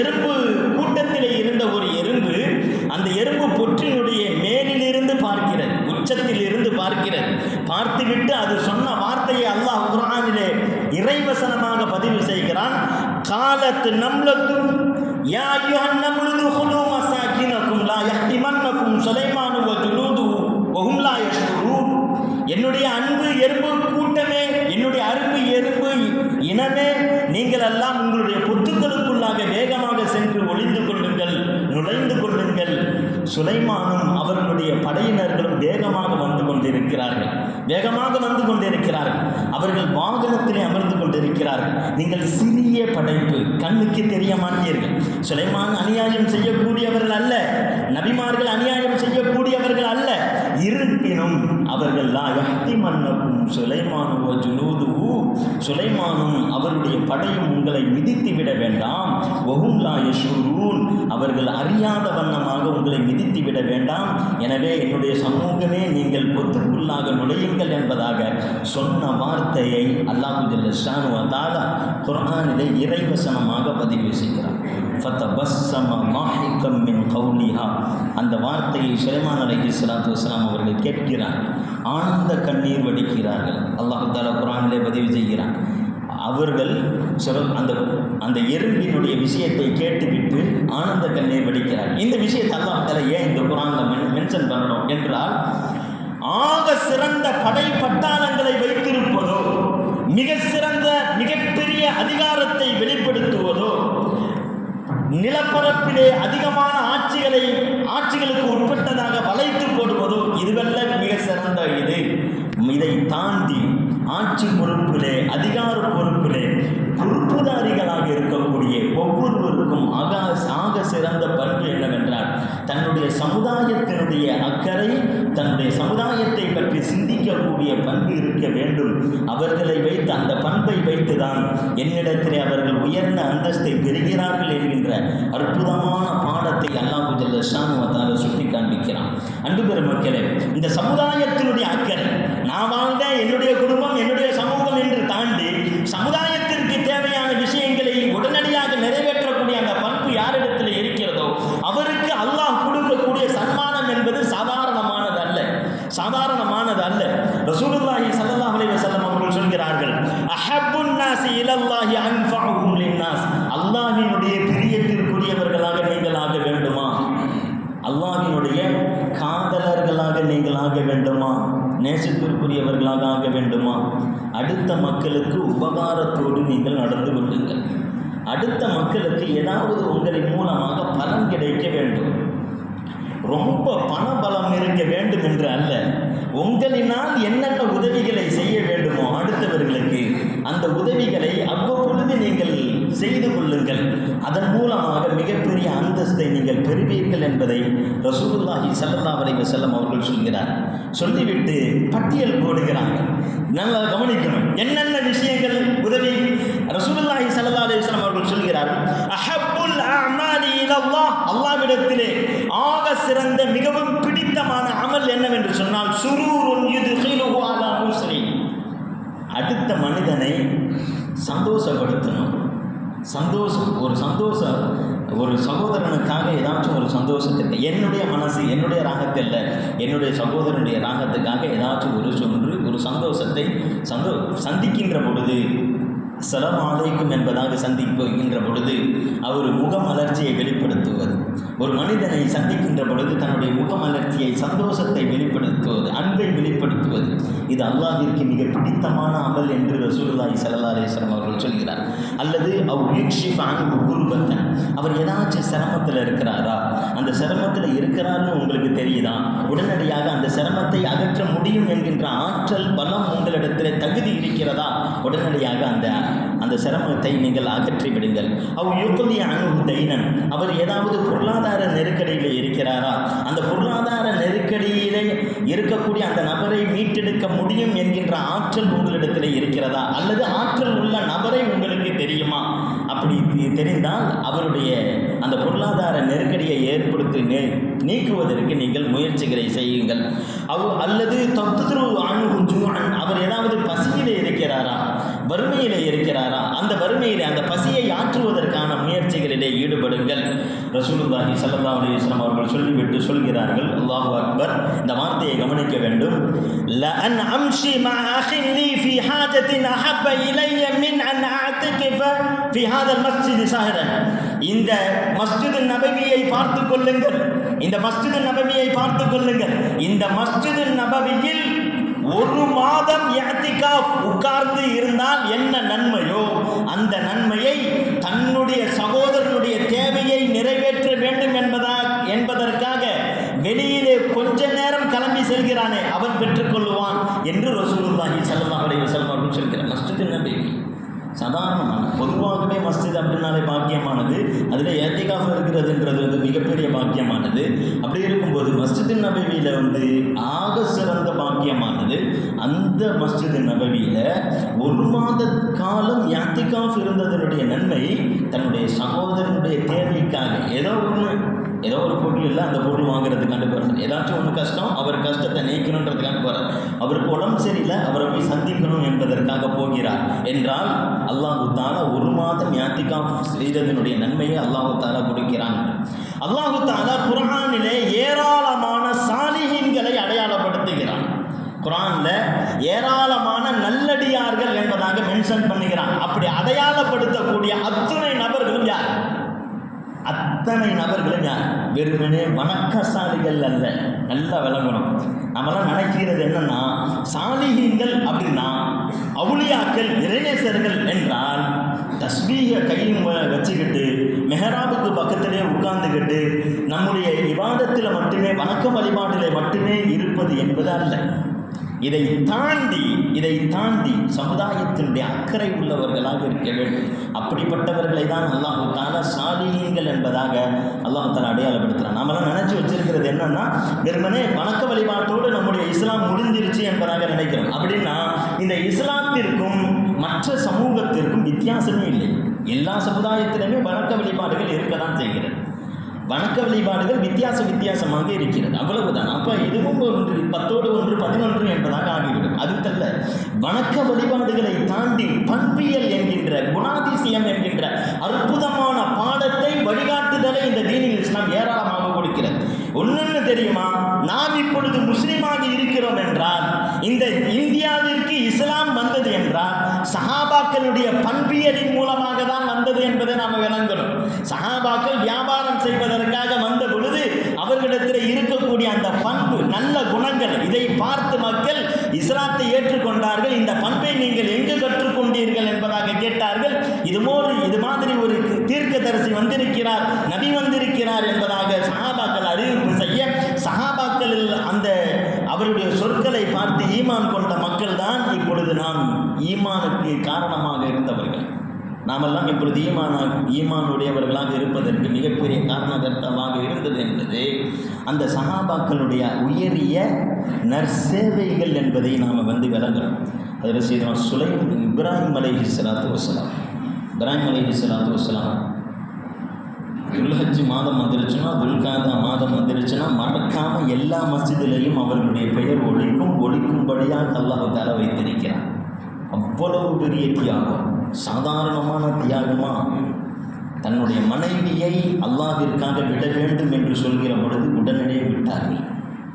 எறும்பு கூட்டத்திலே இருந்த ஒரு எறும்பு அந்த எறும்பு பொற்றினுடைய மேலிலிருந்து பார்க்கிறது, உச்சத்தில் இருந்து பார்க்கிறது. பார்த்துவிட்டு அது சொன்ன வார்த்தையை அல்லாஹ் குர்ஆனிலே இறைவசனமாக பதிவு செய்கிறான். காலத் நம்லத்து யா அய்யுஹன் நம்லு துஹுலு மசாகினக்கும் லா யஹ்திமன்னக்கும் சுலைமானு வ ஜுனூதுஹு வ ஹும் லா யஷ்குரூன். என்னுடைய அன்பு எறும்பு கூட்டமே, என்னுடைய அரும்பு எறும்பு இனமே, நீங்கள் எல்லாம் உங்களுடைய பொத்துக்களுக்குள்ளாக வேகமாக சென்று ஒளிந்து கொள்ளுங்கள், நுழைந்து கொள்ளுங்கள். சுலைமானும் அவர்களுடைய அவர்களுடைய படையினர்களும் வேகமாக வந்து கொண்டிருக்கிறார்கள். அவர்கள் வாகனத்திலே அமர்ந்து கொண்டிருக்கிறார்கள். நீங்கள் சிறிய படைப்பு, கண்ணுக்கு தெரிய மாட்டீர்கள். சுலைமான் அநியாயம் செய்யக்கூடியவர்கள் அல்ல, நபிமார்கள் அநியாயம் செய்யக்கூடியவர்கள் அல்ல. இருப்பினும் அவர்கள் லா யஹ்திமன்னகும் சுலைமானு வ ஜுனூதுஹு, சுலைமானும் அவருடைய படையும் உங்களை மிதித்து விட வேண்டாம். வஹும் லா யஷ்உரூன், அவர்கள் அறியாத வண்ணமாக உங்களை மிதித்து விட வேண்டாம். எனவே என்னுடைய சமூகமே நீங்கள் பொத்துக்குள்ளாக நுழையுங்கள் என்பதாக சொன்ன வார்த்தையை அல்லாஹு ஜல்ல ஷானு வ தஆலா குர்ஆனிலே இறைவசனமாக பதிவு செய்கிறார். ஃபதபஸ்ஸம மாஹிகம் மின் கௌலிஹா, அந்த வார்த்தையை சுலைமான் அலைஹிஸ்ஸலாத்து வஸ்ஸலாம் அவர்கள் கேட்கிறார், ஆனந்த கண்ணீர் வடிக்கிறார்கள். அல்லாஹ் தஆலா குர்ஆனிலே பதிவு செய்கிறார். அவர்கள் அந்த எறும்பினுடைய விஷயத்தை கேட்டுவிட்டு ஆனந்த கண்ணீர் வடிக்கிறார். இந்த விஷயத்தை அல்லாஹ் தஆலா ஏன் இந்த குர்ஆனில் மென்ஷன் பண்ணணும் என்றால், ஆக சிறந்த படை பட்டாளங்களை வைத்திருப்பதோ, மிகப்பெரிய அதிகாரத்தை வெளிப்படுத்துவதோ, நிலப்பரப்பிலே அதிகமான ஆட்சிகளுக்கு உட்பட்டதாக வளைத்து போடுவதோ இதுவல்ல மிக சிறந்த இது. இதை தாண்டி ஆட்சி பொறுப்பிலே, அதிகார பொறுப்பிலே பொறுப்புதாரிகளாக இருக்கக்கூடிய ஒவ்வொருவருக்கும் ஆக சிறந்த பண்பு என்னவென்றால், தன்னுடைய சமுதாயத்தினுடைய அக்கறை, தன்னுடைய சமுதாயத்தை பற்றி சிந்திக்கக்கூடிய பண்பு இருக்க வேண்டும். அவர்களை வைத்து, அந்த பண்பை வைத்துதான் என்னிடத்திலே அவர்கள் உயர்ந்த அந்தஸ்தை பெறுகிறார்கள் என்கின்ற அற்புதமான பாடத்தை அல்லாஹு ஜல்ல ஷானு வ தஆலா சுட்டி காண்பிக்கிறான். அன்பு பெருமக்களே, இந்த சமுதாயத்தினுடைய அக்கறை, நான் வாழ்ந்த என்னுடைய குடும்பம், என்னுடைய சமூகம் என்று தாண்டி சமுதாயத்திற்கு தேவையான விஷயங்களை உடனடியாக நிறைவேற்றக்கூடிய அந்த பண்பு யாரிடத்தில் இருக்கிறதோ அவருக்கு அல்லாஹ் கொடுக்கக்கூடிய சன்மானம் என்பது சாதாரணமானது அல்ல. ரசூலுல்லாஹி ஸல்லல்லாஹு அலைஹி வஸல்லம் அவர்கள் சொல்கிறார்கள், அஹப்புன் நாஸி இலல்லாஹி அன்ஃபஉஹும் லின்னாஸ், அல்லாஹ்வினுடைய பிரியத்திற்குரியவர்களாக நீங்கள் ஆக வேண்டுமா? அல்லாஹ்வினுடைய காதலர்களாக நீங்கள் ஆக வேண்டுமா? நேசத்திற்குரியவர்களாக ஆக வேண்டுமா? அடுத்த மக்களுக்கு உபகாரத்தோடு நீங்கள் நடந்து கொள்ளுங்கள். அடுத்த மக்களுக்கு ஏதாவது உங்களின் மூலமாக பலன் கிடைக்க வேண்டும். ரொம்ப பணபலம் இருக்க வேண்டும் என்று அல்ல, உங்களினால் என்னென்ன உதவிகளை செய்ய வேண்டுமோ அடுத்தவர்களுக்கு அந்த உதவிகளை அவ்வப்பொழுது நீங்கள் செய்து கொள்ளுங்கள். அதன் மூலமாக மிகப்பெரிய அந்தஸ்தை நீங்கள் பெறுவீர்கள் என்பதை ரசூலுல்லாஹி ஸல்லல்லாஹு அலைஹி வஸல்லம் அவர்கள் சொல்கிறார். சொல்லிவிட்டு பட்டியல் போடுகிறாங்க. நல்லா கவனிக்கணும், என்னென்ன விஷயங்கள் உதவி. ரசூலுல்லாஹி ஸல்லல்லாஹு அலைஹி வஸல்லம் அவர்கள் சொல்கிறார்கள், அஹப்புல் அஅமாலி இலல்லாஹ், அல்லாஹ்விடத்திலே ஆக சிறந்த மிகவும் பிடித்தமான அமல் என்னவென்று சொன்னால், சுரூருன் யுத்கிலுஹு அலா முஸ்லிம், அடுத்த மனிதனை சந்தோஷப்படுத்தணும். ஒரு சகோதரனுக்காக ஏதாச்சும் ஒரு சந்தோஷத்துக்கு, என்னுடைய மனசு என்னுடைய ராகத்தில், என்னுடைய சகோதரனுடைய ராகத்துக்காக ஏதாச்சும் ஒரு சந்தோஷத்தை சந்திக்கின்ற பொழுது, அஸ்ஸலாமு அலைக்கும் என்பதாக சந்திக்கின்ற பொழுது அவர் முகமலர்ச்சியை வெளிப்படுத்துவது, ஒரு மனிதனை சந்திக்கின்ற பொழுது தன்னுடைய முகமலர்ச்சியை, சந்தோஷத்தை வெளிப்படுத்துவது, அன்பை வெளிப்படுத்துவது, இது அல்லாஹ்விற்கு மிக பிடித்தமான அமல் என்று ரசூலுல்லாஹி ஸல்லல்லாஹு அலைஹி வஸல்லம் அவர்கள் சொல்கிறார். அல்லது அவர் ஏதாச்சும் சிரமத்தில் இருக்கிறாரா, அந்த சிரமத்தில் இருக்கிறார்னு உங்களுக்கு தெரியுதா, உடனடியாக அந்த சிரமத்தை அகற்ற முடியும் என்கின்ற ஆற்றல் பலம் உங்களிடத்தில் தகுதி இருக்கிறதா, உடனடியாக அந்த சிரமத்தை நீங்கள் அகற்றி விடுங்கள். அவர் ஏதாவது பொருளாதார நெருக்கடியில் இருக்கிறாரா, அந்த பொருளாதார நெருக்கடியிலே இருக்கக்கூடிய அந்த நபரை மீட்டெடுக்க முடியும் என்கின்ற ஆற்றல் உங்களிடத்தில் இருக்கிறதா, அல்லது ஆற்றல் உள்ள நபரை உங்களுக்கு தெரியுமா? அப்படி தெரிந்தால் அவருடைய அந்த பொருளாதார நெருக்கடியை ஏற்படுத்தி நீக்குவதற்கு நீங்கள் முயற்சிகளை செய்யுங்கள். அல்லது அவர் ஏதாவது பசியிலே இருக்கிறாரா, வறுமையிலே இருக்கிறாரா, அந்த வறுமையிலே அந்த பசியை ஆற்றுவதற்கான முயற்சிகளிலே ஈடுபடுங்கள். ரசூலுல்லாஹி ஸல்லல்லாஹு அலைஹி வஸல்லம் அவர்கள் சொல்லிவிட்டு சொல்கிறார்கள், அல்லாஹு அக்பர், இந்த வார்த்தையை கவனிக்க வேண்டும். லஅன் அம்ஷி மஅ அஹின் லீ ஃபீ ஹாஜத்தின் அஹப்ப இலைய மின் அன் அஅதகிஃப ஃபீ ஹாதல் மஸ்ஜித் ஸஹரன். இந்த மஸ்ஜித் நபவியை பார்த்துக் கொள்ளுங்கள், இந்த மஸ்ஜித் நபவியை பார்த்துக் கொள்ளுங்கள். இந்த மஸ்ஜித் நபவியில் ஒரு மாதம் இஅ்திகாஃப் உட்கார்ந்து இருந்தால் என்ன நன்மையோ அந்த நன்மையை தன்னுடைய சகோதரனுடைய தேவையை நிறைவேற்ற வேண்டும் என்பதற்காக வெளியிலே கொஞ்ச இருக்கிறானே அவன் பெற்றுக்கொள்ளுவான் என்று ரசூலுல்லாஹி ஸல்லல்லாஹு அலைஹி வஸல்லம் அவர்கள் சொல்கிறார். மஸ்ஜித் நபவி சாதாரணமான, பொதுவாகவே மஸ்ஜித் அப்படின்னாலே பாக்கியமானது, அதில் ஏத்திகாஃப் இருக்கிறதுன்றது வந்து மிகப்பெரிய பாக்கியமானது. அப்படி இருக்கும்போது மஸ்ஜித் நபவியில் ஆக சிறந்த பாக்கியமானது. அந்த மஸ்ஜித் நபவியில் 1 மாத காலம் ஏத்திகாஃப் இருந்ததனுடைய நன்மை தன்னுடைய சகோதரனுடைய தேவைக்காக ஏதோ ஒரு பொருள் இல்லை, அந்த பொருள் வாங்குறதுக்காண்டு போகிறார். ஏதாச்சும் ஒன்று கஷ்டம், அவர் கஷ்டத்தை நீக்கணுன்றதுக்காக போகிறார். அவருக்கு உடம்பு சரியில்லை, அவரை போய் சந்திக்கணும் என்பதற்காக போகிறார் என்றால் அல்லாஹு தாலா 1 மாதம் இஅ்திகாஃப் செய்ததனுடைய நன்மையை அல்லாஹு தாலா கொடுக்கிறாங்க. அல்லாஹு தாலா குர்ஆனிலே ஏராளமான சாலிஹீன்களை அடையாளப்படுத்துகிறான். குர்ஆனில் ஏராளமான நல்லடியார்கள் என்பதாக மென்ஷன் பண்ணுகிறான். அப்படி அடையாளப்படுத்தக்கூடிய அத்தனை நபர்களும் யார்? அத்தனை நபர்களும் யார்? வெறுமனே வணக்கசாலிகள் அல்ல. நல்லா விளங்கணும். நம்மளாம் நினைக்கிறது என்னன்னா, சாலிஹீன்கள் அப்படின்னா அவுலியாக்கள், இறைநேசர்கள் என்றால் தஸ்பீஹை கையும் வச்சுக்கிட்டு மெஹராபுக்கு பக்கத்திலே உட்கார்ந்துக்கிட்டு நம்முடைய இபாதத்தில் மட்டுமே, வணக்க வழிபாட்டில் மட்டுமே இருப்பது என்பது அல்ல. இதை தாண்டி சமுதாயத்தினுடைய அக்கறை உள்ளவர்களாக இருக்க வேண்டும். அப்படிப்பட்டவர்களை தான் அல்லாஹு தஆலா சாலிஹீன்கள் என்பதாக அல்லாஹு தஆலா அடையாளப்படுத்துகிறான். நம்மளாம் நினைச்சு வச்சிருக்கிறது என்னன்னா, வெறுமனே வணக்க வழிபாட்டோடு நம்முடைய இஸ்லாம் முடிஞ்சிருச்சு என்பதாக நினைக்கிறோம். அப்படின்னா இந்த இஸ்லாத்திற்கும் மற்ற சமூகத்திற்கும் வித்தியாசமே இல்லை. எல்லா சமுதாயத்திலுமே வணக்க வழிபாடுகள் இருக்கதான் செய்கிறது. வணக்க வழிபாடுகள் வித்தியாசமாக இருக்கிறது, அவ்வளவுதான். அப்போ இதுவும் 10 1 11 என்பதாக ஆகிவிடும். அதுக்கல்ல, வணக்க வழிபாடுகளை தாண்டி பண்பியல் என்கின்ற, குணாதிசயம் என்கின்ற அற்புதமான பாடத்தை, வழிகாட்டுதலை இந்த தீனில் இஸ்லாம் ஏராளமாக கொடுக்கிறது. ஒன்னொன்று தெரியுமா? நாம் இப்பொழுது முஸ்லீமாக இருக்கிறோம் என்றால், இந்த இந்தியாவிற்கு இஸ்லாம் வந்தது என்றால் சஹாபாக்களுடைய பண்பியலின் மூலமாக தான் வந்தது என்பதை நாம் விளங்கணும். சஹாபாக்கள் வியாபாரம் செய்வதற்காக வந்த பொழுது அவர்களிடத்தில் இருக்கக்கூடிய அந்த பண்பு, நல்ல குணங்கள், இதை பார்த்து மக்கள் இஸ்லாத்தை ஏற்றுக்கொண்டார்கள். இந்த பண்பை நீங்கள் எங்கு கற்றுக்கொண்டீர்கள் என்பதாக கேட்டார்கள். இது மாதிரி ஒரு தீர்க்கதரிசி வந்திருக்கிறார், நபி வந்திருக்கிறார் என்பதாக சஹாபாக்கள் அறிவிப்பு செய்ய, சஹாபாக்களில் அந்த அவருடைய சொற்களை பார்த்து ஈமான் கொண்ட மக்கள் தான் இப்பொழுது நாம் ஈமானுக்கு காரணமாக இருந்தவர்கள். நாமெல்லாம் இப்பொழுது ஈமானுடையவர்களாக இருப்பதற்கு மிகப்பெரிய காரணகர்த்தமாக இருந்தது என்பது அந்த சஹாபாக்களுடைய உயரிய நற்சேவைகள் என்பதை நாம் விளங்குகிறோம். அதில் செய்தோம் இப்ராஹிம் அலைஹிஸ்ஸலாத்து வஸ்ஸலாம் துல்ஹஜ் மாதம் வந்துருச்சுன்னா, துல்காதா மாதம் வந்துருச்சுன்னா மறக்காமல் எல்லா மஸ்ஜிதிலையும் அவர்களுடைய பெயர் ஒழிக்கும்படியாக அல்லாஹ் தஆலா வைத்திருக்கிறார். அவ்வளவு பெரிய தியாகம், சாதாரணமான தியாகமா? தன்னுடைய மனைவியை அல்லாஹ்விற்காக விட வேண்டும் என்று சொல்கிற பொழுது உடனடியே விட்டார்கள்.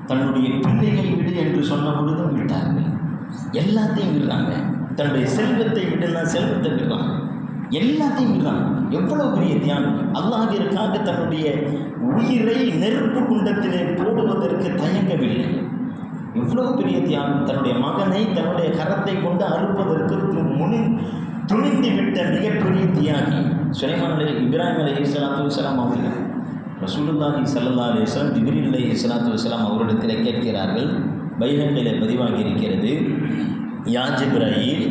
தன்னுடைய பிள்ளையை விடு என்று சொன்ன பொழுதும் விட்டார்கள். எல்லாத்தையும் விடுறாங்க. தன்னுடைய செல்வத்தை விடுனா செல்வத்தை விடுறாங்க, எல்லாத்தையும் விடுறாங்க. எவ்வளவு பெரிய தியாகம்! அல்லாஹ்விற்காக தன்னுடைய உயிரை நெருப்பு குண்டத்திலே போடுவதற்கு தயங்கவில்லை. எவ்வளவு பெரிய தியாகம்! தன்னுடைய மகனை தன்னுடைய கரத்தை கொண்டு அறுப்பதற்கு துணிந்து விட்ட மிகப்பெரிய தியாகி இப்ராஹிம் அலைஹிஸ்ஸலாத்து வஸ்ஸலாம் அவர்கள். ரசூலுல்லாஹி ஸல்லல்லாஹு அலைஹி வஸல்லம் ஜிப்ரீல் அலைஹிஸ்ஸலாத்து வஸ்ஸலாம் அவரிடத்தில் கேட்கிறார்கள். பைஹக்கிலே பதிவாகி இருக்கிறது, யா ஜிப்ரீல்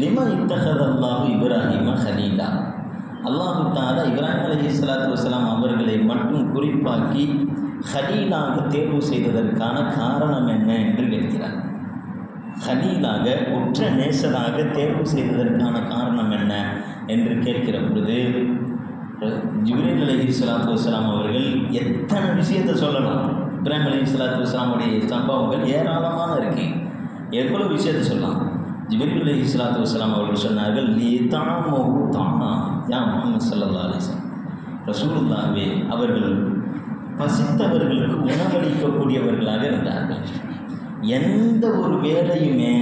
லிமா இத்தஹதல்லாஹு இப்ராஹிம ஹலீலா. அல்லாஹு தஆலா இப்ராஹிம் அலைஹிஸ்ஸலாத்து வஸ்ஸலாம் அவர்களை மட்டும் குறிப்பாக்கி ஹலீலாக தேர்வு செய்ததற்கான காரணம் என்ன என்று கேட்கிறார். ஹலீலாக, உற்ற நேசராக தேர்வு செய்ததற்கான காரணம் என்ன என்று கேட்கிற பொழுது ஜிப்ரீல் அலைஹிஸ்ஸலாத்து வஸ்ஸலாம் அவர்கள் எத்தனை விஷயத்தை சொல்லலாம். இப்ராஹிம் அலைஹிஸ்ஸலாத்து வஸ்ஸலாமுடைய சம்பவங்கள் ஏராளமான இருக்கு, எவ்வளவு விஷயத்தை சொல்லலாம். ஜிப்ரீல் அலைஹிஸ்ஸலாத்து வஸ்ஸலாம் அவர்கள் சொன்னார்கள், யா முஹம்மது ஸல்லல்லாஹு அலைஹி வஸல்லம், ரசூலுல்லாஹ்வே அவர்கள் பசித்தவர்களுக்கு உணவளிக்கக்கூடியவர்களாக இருந்தார்கள். எந்த ஒரு வேலையுமே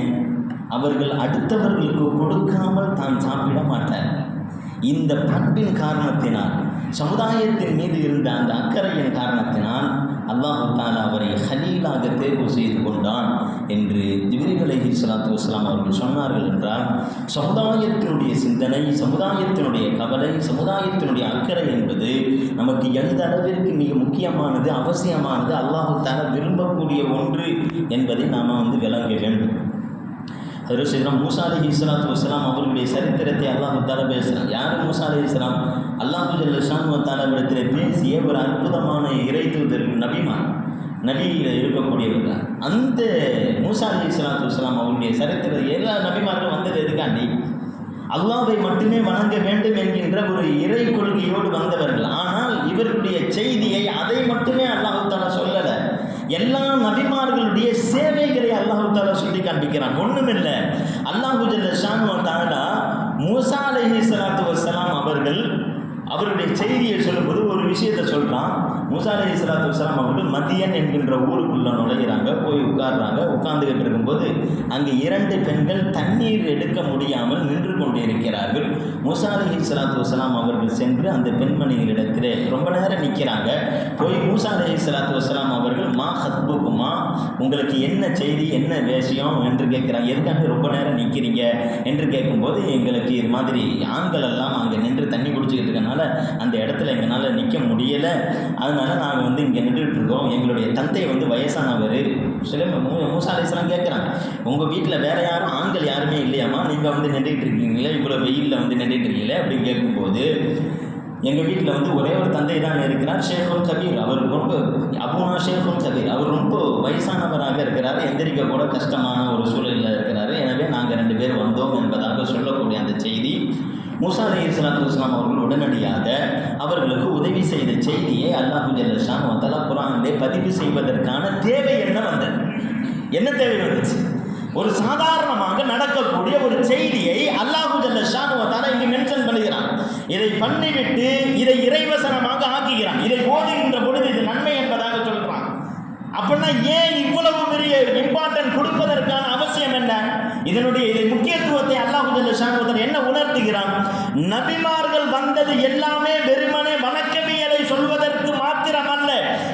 அவர்கள் அடுத்தவர்களுக்கு கொடுக்காமல் தான் சாப்பிட மாட்டார்கள். இந்த பண்பின் காரணத்தினால், சமுதாயத்தின் மீது இருந்த அந்த அக்கறையின் காரணத்தினால் அல்லாஹ் தஆலா அவரை ஹலீலாக தேர்வு செய்து கொண்டான் என்று ஜிப்ரீல் அலைஹிஸ்ஸலாத்து வஸ்ஸலாம் அவர்கள் சொன்னார்கள். என்றால் சமுதாயத்தினுடைய சிந்தனை, சமுதாயத்தினுடைய கவலை, சமுதாயத்தினுடைய அக்கறை என்பது நமக்கு எந்த அளவிற்கு மிக முக்கியமானது, அவசியமானது, அல்லாஹ் தஆலா விரும்பக்கூடிய ஒன்று என்பதை நாம் விளங்க வேண்டும். ஹஜ்ரத் மூசா அலைஹிஸ்ஸலாத்து வஸ்ஸலாம் அவர்களுடைய சரித்திரத்தை அல்லாஹ் தஆலா பேசுகிறான். யார் மூசா அலைஹிஸ்ஸலாம்? அல்லாஹ் ஜல்ல ஷானு வ தஆலாவிடத்தில் பேசிய ஒரு அற்புதமான இறை தூதர், நபியில் இருக்கக்கூடியவர்கள். அந்த மூசா அலைஹிஸ்ஸலாத்து வஸ்ஸலாம் அவருடைய சரித்திரம் எல்லா நபிமார்களும் வந்தது எதுக்காண்டி? அல்லாஹ்வை மட்டுமே வணங்க வேண்டும் என்கின்ற ஒரு இறை கொள்கையோடு வந்தவர்கள். ஆனால் இவர்களுடைய செய்தியை அதை மட்டுமே அல்லாஹ் தஆலா சொல்லலை. எல்லா நபிமார்களுடைய சேவைகளை அல்லாஹ் தஆலா சொல்லி காண்பிக்கிறான். ஒன்றுமில்லை, அல்லாஹ் ஜல்ல ஷானு வ தஆலா மூசா அலைஹிஸ்ஸலாத்து வஸ்ஸலாம் அவருடைய செய்தியை சொல்லும்போது ஒரு விஷயத்தை சொல்கிறான். மூசா அலைஹிஸ்ஸலாத்து வஸ்ஸலாம் அவர்கள் மதியன் என்கின்ற ஊருக்குள்ளே நுழைகிறாங்க. போய் உட்கார்றாங்க. உட்கார்ந்துக்கிட்டு இருக்கும்போது அங்கே 2 பெண்கள் தண்ணீர் எடுக்க முடியாமல் நின்று கொண்டிருக்கிறார்கள். மூசா அலைஹிஸ்ஸலாத்து வஸ்ஸலாம் அவர்கள் சென்று அந்த பெண்மணிகளிடத்திலே ரொம்ப நேரம் நிற்கிறாங்க. போய் மூசா அலைஹிஸ்ஸலாத்து வஸ்ஸலாம் அவர்கள் மா ஹத்புக்குமா, உங்களுக்கு என்ன செய்தி, என்ன விஷயம் என்று கேட்குறாங்க. எதுக்காக ரொம்ப நேரம் நிற்கிறீங்க என்று கேட்கும்போது, எங்களுக்கு இது மாதிரி ஆண்கள் எல்லாம் அங்கே நின்று தண்ணி குடிச்சிக்கிட்டு இருக்கனால அந்த இடத்துல எங்களால் நிற்க முடியலை, அதனால நாங்கள் இங்கே நின்றுட்டு இருக்கோம். எங்களுடைய தந்தை வயசானவர். சில மூசா அலைஹிஸ்ஸலாம் கேட்குறாங்க, உங்கள் வீட்டில் வேறு யாரும் ஆண்கள் யாருமே இல்லையாம்மா, நீங்கள் நின்றுட்டு இருக்கீங்களே, இவ்வளோ வெயிலில் நின்றுட்டு இருக்கீங்களே அப்படின்னு கேட்கும்போது, எங்கள் வீட்டில் ஒரே ஒரு தந்தை தான் இருக்கிறார், ஷேகுல் கபீர். அவர் ரொம்ப அபுனா ஷேகுல் கபீர், அவர் ரொம்ப வயசானவராக இருக்கிறார், எந்திரிக்க கூட கஷ்டமான ஒரு சூழலில் இருக்கிறார். எனவே நாங்கள் 2 பேர் வந்தோம் என்பதாக சொல்லக்கூடிய அந்த செய்தி மூசா அலைஹிஸ்ஸலாத்து வஸ்ஸலாம் அவர்கள் உடனடியாக அவர்களுக்கு உதவி செய்த செய்தியை அல்லாஹ் ஜல்ல ஷானு வ தஆலா குர்ஆனிலே பதிவு செய்வதற்கான தேவை என்ன தேவை வந்துச்சு? ஒரு சாதாரணமாக நடக்கக்கூடிய ஒரு செய்தியை அல்லாஹ் ஜல்ல ஷானு வ தஆலா இங்கே மென்ஷன் பண்ணுகிறான். இதை பண்ணிவிட்டு இதை இறைவசனமாக ஆக்குகிறான். இதை ஓதுகின்ற பொழுது இது நன்மை என்பதாக சொல்கிறான். அப்படின்னா ஏன் இவ்வளவு பெரிய இம்பார்ட்டன்ட் கொடுப்பதற்கான அவசியம் என்ன? இதனுடைய முக்கியத்துவத்தை அல்லாஹ் ஜல்ல ஷானு வ தஆலா என்ன உணர்த்துகிறான்? நபிமார்கள் வந்தது எல்லாமே வெறுமனே வணக்கவியலை சொல்வதற்கு மாத்திரமல்ல,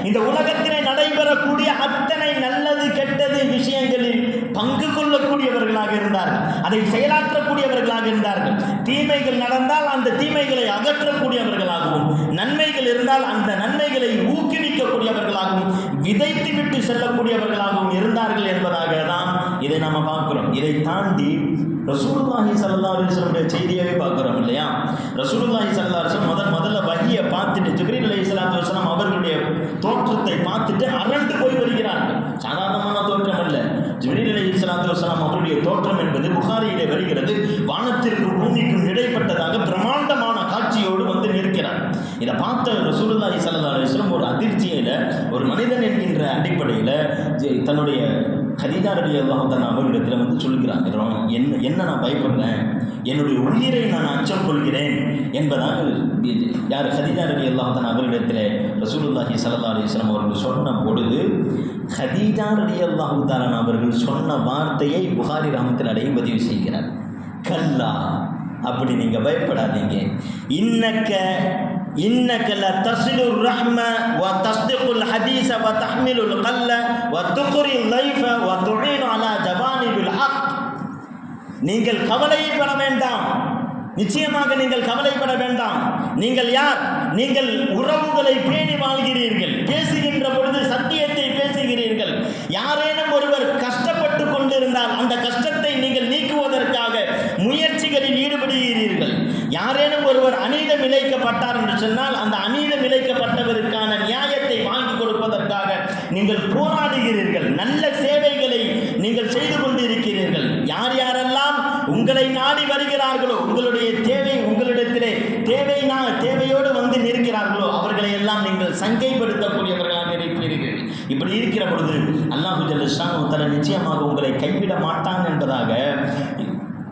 இந்த உலகத்திலே நடைபெறக்கூடிய அத்தனை நல்லது கெட்டது விஷயங்களில் பங்கு கொள்ளக்கூடியவர்களாக இருந்தார்கள், அதை செயலாற்றக்கூடியவர்களாக இருந்தார்கள். தீமைகள் நடந்தால் அந்த தீமைகளை அகற்றக்கூடியவர்களாகவும், நன்மைகள் இருந்தால் அந்த நன்மைகளை ஊக்குவிக்கக்கூடியவர்களாகவும், விதைத்து விட்டு செல்லக்கூடியவர்களாகவும் இருந்தார்கள் என்பதாக தான் இதை நம்ம பார்க்கிறோம். இதை தாண்டி ரசூலுல்லாஹி ஸல்லல்லாஹு அலைஹி வஸல்லம் செய்தியாவே பார்க்கிறோம் இல்லையா? ரசூலுல்லாஹி ஸல்லல்லாஹு அலைஹி வஸல்லம் முதல்ல வஹியை பார்த்துட்டு, ஜிப்ரீல் அலைஹிஸ்ஸலாத்து வஸலாம் அவர்களுடைய தோற்றத்தை பார்த்துட்டு அரண்டு போய் வருகிறார்கள். சாதாரணமான தோற்றம் அல்ல. ஜிப்ரீல் அலைஹிஸ்ஸலாத்து வஸலாம் அவருடைய தோற்றம் என்பது புகாரியிலே வருகிறது. வானத்திற்கும் பூமிக்கும் இடைப்பட்டதாக பிரம்மாண்டமான காட்சியோடு நிற்கிறார். இதை பார்த்த ரசூலுல்லாஹி ஸல்லல்லாஹு அலைஹி வஸல்லம் ஒரு அதிர்ச்சியில், ஒரு மனிதன் என்கின்ற அடிப்படையில் தன்னுடைய கதீஜா ரலியல்லாஹு தஆலா அவர்களிடத்தில் சொல்கிறாங்க, என்ன நான் பயப்படுறேன், என்னுடைய உயிரை நான் அச்சம் கொள்கிறேன் என்பதாக யார் கதீஜா ரலியல்லாஹு தஆலா அவர்களிடத்தில் ரசூலுல்லாஹி ஸல்லல்லாஹு அலைஹி வஸல்லம் அவர்கள் சொன்ன பொழுது, கதீஜா ரலியல்லாஹு தஆலா அவர்கள் சொன்ன வார்த்தையை புகாரி ரஹ்மத்துல்லாஹி அலைஹி பதிவு செய்கிறார். கல்லா, அப்படி நீங்கள் பயப்படாதீங்க. இன்னக்க லதஸிலுர் ரஹ்ம வ தஸ்திகுல் ஹதீஸ வ தஹ்மிலுல் கல்ல வ துக்ரில் லைஃப வ துஈனு அலா ஜவானிபில் ஹக். நீங்கள் கவலைப்பட வேண்டாம், நிச்சயமாக நீங்கள் கவலைப்பட வேண்டாம். நீங்கள் யார்? நீங்கள் உறவுகளை பேணி வாழ்கிறீர்கள், பேசுகின்ற பொழுது சத்தியத்தை பேசுகிறீர்கள். யாரேனும் ஒருவர் கஷ்டப்பட்டு கொண்டிருந்தால் அந்த கஷ்டத்தை நீங்கள் நீக்குவதற்காக முயற்சிகளில் ஈடுபடுகிறீர்கள். யாரேனும் ஒருவர் அநீதம் இழைக்கப்பட்டார் என்று சொன்னால் அந்த அநீதம் இழைக்கப்பட்டவருக்கான நியாயத்தை வாங்கி கொடுப்பதற்காக நீங்கள் போராடுகிறீர்கள். நல்ல சேவைகளை நீங்கள் செய்து கொண்டிருக்கிறீர்கள். யார் யாரெல்லாம் உங்களை நாடி வருகிறார்களோ, உங்களுடைய உங்களிடத்திலே தேவையோடு நிற்கிறார்களோ, அவர்களை எல்லாம் நீங்கள் சங்கைப்படுத்தக்கூடியவர்களாக இருக்கிறீர்கள். இப்படி இருக்கிற பொழுது அல்லாஹ் ஜல்ல ஷானு வ தஆலா நிச்சயமாக உங்களை கைவிட மாட்டான் என்பதாக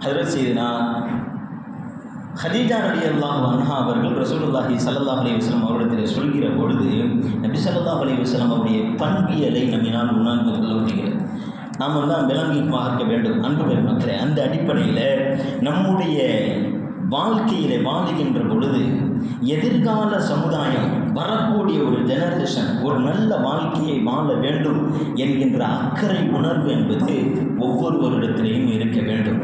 ஹஜ்ரத் சையதுனா கதீஜா ரலியல்லாஹு அன்ஹா அவர்கள் ரசூலுல்லாஹி ஸல்லல்லாஹு அலைஹி வஸல்லம் அவரிடத்தில் சொல்கிற பொழுது, நபி ஸல்லல்லாஹு அலைஹி வஸல்லம் அவருடைய பண்பியலை நம்மினால் உணர்ந்து கொள்ள முடிகிறது. நாம் விளங்கி பார்க்க வேண்டும். அன்பு பெருமக்களே, அந்த அடிப்படையில் நம்முடைய வாழ்க்கையில் வாழுகின்ற பொழுது எதிர்கால சமுதாயம், வரக்கூடிய ஒரு ஜெனரேஷன் ஒரு நல்ல வாழ்க்கையை வாழ வேண்டும் என்கின்ற அக்கறை உணர்வு என்பது ஒவ்வொருவரிடத்திலையும் இருக்க வேண்டும்.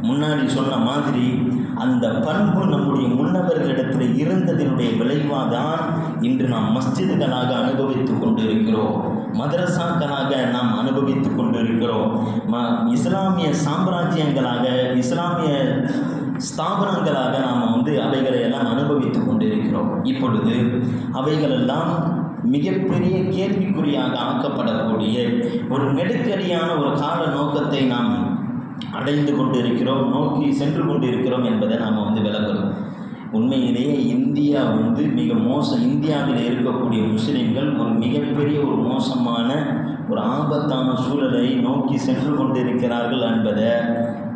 முன்னாடி சொன்ன மாதிரி அந்த பண்பு நம்முடைய முன்னவர்களிடத்தில் இருந்ததனுடைய விளைவாதான் இன்று நாம் மஸ்ஜிதுகளாக அனுபவித்துக் கொண்டிருக்கிறோம், மதரசாக்களாக நாம் அனுபவித்துக் கொண்டிருக்கிறோம், இஸ்லாமிய சாம்ராஜ்யங்களாக இஸ்லாமிய ஸ்தாபனங்களாக நாம் அவைகளை எல்லாம் அனுபவித்துக் கொண்டிருக்கிறோம். இப்பொழுது அவைகளெல்லாம் மிகப்பெரிய கேள்விக்குறியாக ஆக்கப்படக்கூடிய ஒரு நெருக்கடியான ஒரு கால நோக்கத்தை நாம் அடைந்து கொண்டிருக்கிறோம், நோக்கி சென்று கொண்டிருக்கிறோம் என்பதை நாம் விளக்குறோம். உண்மையிலேயே இந்தியா மிக இந்தியாவில் இருக்கக்கூடிய முஸ்லிம்கள் ஒரு மிகப்பெரிய ஒரு மோசமான ஒரு ஆபத்தான சூழலை நோக்கி சென்று கொண்டிருக்கிறார்கள் என்பதை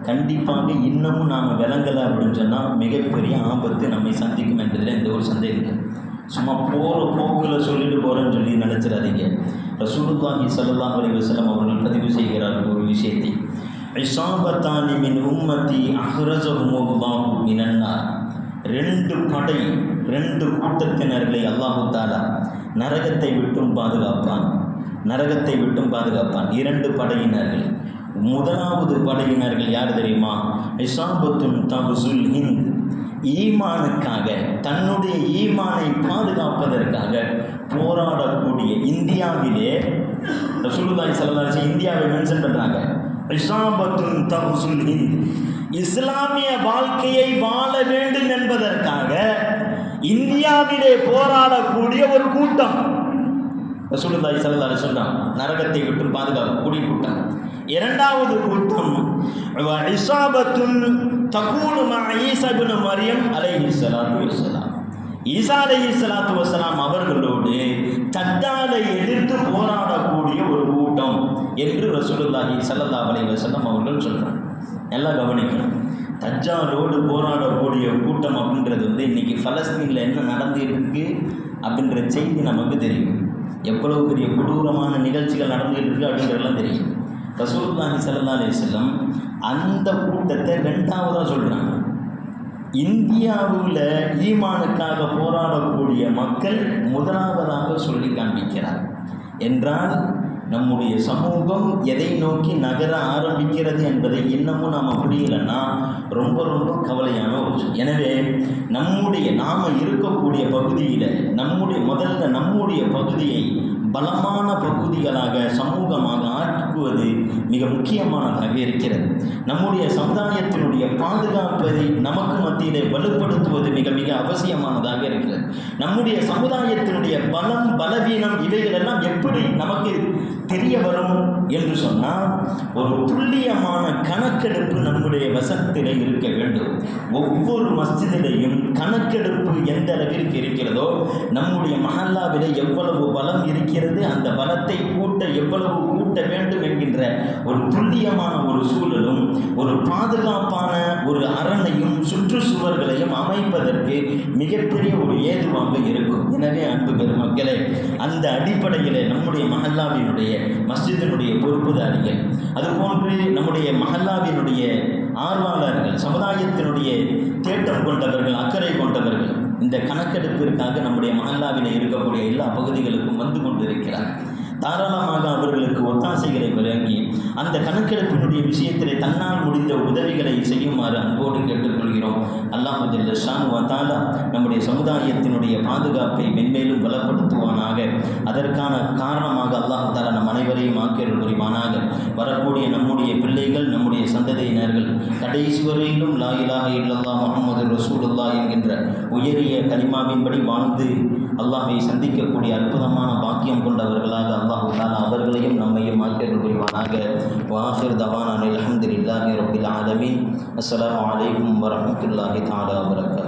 கண்டிப்பாக இன்னமும் நாம் விளங்கலை அப்படின்னு சொன்னால் மிகப்பெரிய ஆபத்து நம்மை சந்திக்கும் என்பதில் எந்த ஒரு சந்தேகம் இல்லை. சும்மா போகிற போக்கில் சொல்லிட்டு போகிறேன்னு சொல்லி நினச்சிடாதீங்க. ரசூலுல்லாஹி ஸல்லல்லாஹு அலைஹி வஸல்லம் அவர்கள் பதிவு செய்கிறார்கள் ஒரு விஷயத்தை, இஸாபத்தானி மின் உம்மத்தி அஹ்ரஜஹுமுல்லாஹு மினன்னார். ரெண்டு கூட்டத்தினர்களை அல்லாஹு தஆலா நரகத்தை விட்டும் பாதுகாப்பான், நரகத்தை விட்டும் பாதுகாப்பான். 2 படையினர்கள். முதலாவது படையினர்கள் யார் தெரியுமா? இஸாபத்துன் தகுசுல் ஹிந்த், ஈமானுக்காக தன்னுடைய ஈமானை பாதுகாப்பதற்காக போராடக்கூடிய இந்தியாவிலே ரசூலுல்லாஹி ஸல்லல்லாஹு அலைஹி வஸல்லம் இந்தியாவை மென்ஷன் பண்ணுறாங்க. இஸாபத்துன் தகுசுல் ஹிந்த், இஸ்லாமிய வாழ்க்கையை வாழ வேண்டும் என்பதற்காக இந்தியாவிலே போராடக்கூடிய ஒரு கூட்டம் ரசூலுல்லாஹி ஸல்லல்லாஹு அலைஹி வஸல்லம் நரகத்தை விட்டு பாதுகாக்கக்கூடிய கூட்டம். 2வது கூட்டம் இஸாபத்துன் தகூனு மஅ ஈஸா இப்னு மரியம் அலைஹிஸ்ஸலாத்து வஸ்ஸலாம், ஈஸா அலைஹிஸ்ஸலாத்து வஸ்ஸலாம் அவர்களோடு தஜ்ஜாலை எதிர்த்து போராடக்கூடிய ஒரு கூட்டம் என்று ரசூலுல்லாஹி ஸல்லல்லாஹு அலைஹி வஸல்லம் அவர்கள் சொல்கிறாங்க. எல்லாம் கவனிக்கணும். தஜ்ஜாலோடு போராடக்கூடிய கூட்டம் அப்படின்றது இன்றைக்கி பலஸ்தீனில் என்ன நடந்துகிட்டு இருக்கு அப்படின்ற செய்தி நமக்கு தெரியும். எவ்வளவு பெரிய கொடூரமான நிகழ்ச்சிகள் நடந்துகிட்டு இருக்குது அப்படின்றதெல்லாம் தெரியும். ரசூலுல்லாஹி ஸல்லல்லாஹு அலைஹி வஸல்லம் அந்த கூட்டத்தை 2வதாக சொல்கிறாங்க. இந்தியாவில் ஈமானுக்காக போராடக்கூடிய மக்கள் முதலாவதாக சொல்லி காண்பிக்கிறார் என்றால் நம்முடைய சமூகம் எதை நோக்கி நகர ஆரம்பிக்கிறது என்பதை இன்னமும் நாம் புரியலைன்னா ரொம்ப ரொம்ப கவலையான ஒரு விஷயம். எனவே நாம் இருக்கக்கூடிய பகுதியில் நம்முடைய பகுதியை பலமான பகுதிகளாக சமூகமாக ஆக்குவது மிக முக்கியமானதாக இருக்கிறது. நம்முடைய சமுதாயத்தினுடைய பாதுகாப்பதை நமக்கு மத்தியிலே வலுப்படுத்துவது மிக மிக அவசியமானதாக இருக்கிறது. நம்முடைய சமுதாயத்தினுடைய பலவீனம் இவைகளெல்லாம் எப்படி நமக்கு தெரிய வரும் என்று சொன்னால் ஒரு துல்லியமான கணக்கெடுப்பு நம்முடைய வசத்தில் இருக்க வேண்டும். ஒவ்வொரு மஸ்ஜிதிலையும் கணக்கெடுப்பு எந்த அளவிற்கு இருக்கிறதோ, நம்முடைய மஹல்லாவிலே எவ்வளவு பலம் இருக்கிறது, அந்த பலத்தை எவ்வளவு கூட்ட வேண்டும் என்கின்ற ஒரு துல்லியமான ஒரு சூழலும் ஒரு பாதுகாப்பான ஒரு அரணையும் சுற்றுச்சுவர்களையும் அமைப்பதற்கு மிகப்பெரிய ஒரு ஏதுவாக இருக்கும். எனவே அன்பு பெருமக்களே, அந்த அடிப்படையில் நம்முடைய மஹல்லாவினுடைய மஸ்ஜிதினுடைய பொறுப்புதாரிகள், அதுபோன்று நம்முடைய மஹல்லாவினுடைய ஆர்வலர்கள், சமுதாயத்தினுடைய தேட்டம் கொண்டவர்கள், அக்கறை கொண்டவர்கள் இந்த கணக்கெடுப்பிற்காக நம்முடைய மஹல்லாவில் இருக்கக்கூடிய எல்லா பகுதிகளுக்கும் வந்து கொண்டிருக்கிறார். தாராளமாக அவர்களுக்கு ஒத்தாசைகளை வழங்கி அந்த கணக்கெடுப்பினுடைய விஷயத்திலே தன்னால் முடிந்த உதவிகளை செய்யுமாறு அன்போடு கேட்டுக்கொள்கிறோம். அல்லாஹ் ஜல்ல ஷானு வ தஆலா நம்முடைய சமுதாயத்தினுடைய பாதுகாப்பை மென்மேலும் பலப்படுத்துவானாக. அதற்கான காரணமாக அல்லாஹ் தஆலா நம் அனைவரையும் ஆக்கியருள் புரிவானாக. வரக்கூடிய நம்முடைய பிள்ளைகள், நம்முடைய சந்ததியினர்கள் கடைசி வரையிலும் லா இலாஹ இல்லல்லாஹ் முஹம்மது ரசூலுல்லாஹ் என்கின்ற உயரிய கலிமாவின்படி வாழ்ந்து அல்லாஹ்வை சந்திக்கக்கூடிய அற்புதமான பாக்கியம் கொண்டவர்களாக அல்லாஹ் தஆலா அவர்களையும் நம்மையும் ஆக்கியருள் புரிவானாக. வாஹிர் தவானா அல்ஹம்துலில்லாஹி ரப்பில் ஆலமீன். அஸ்ஸலாமு அலைக்கும் வரஹ்மத்துல்லாஹி தஆலா வபரகாத்துஹு.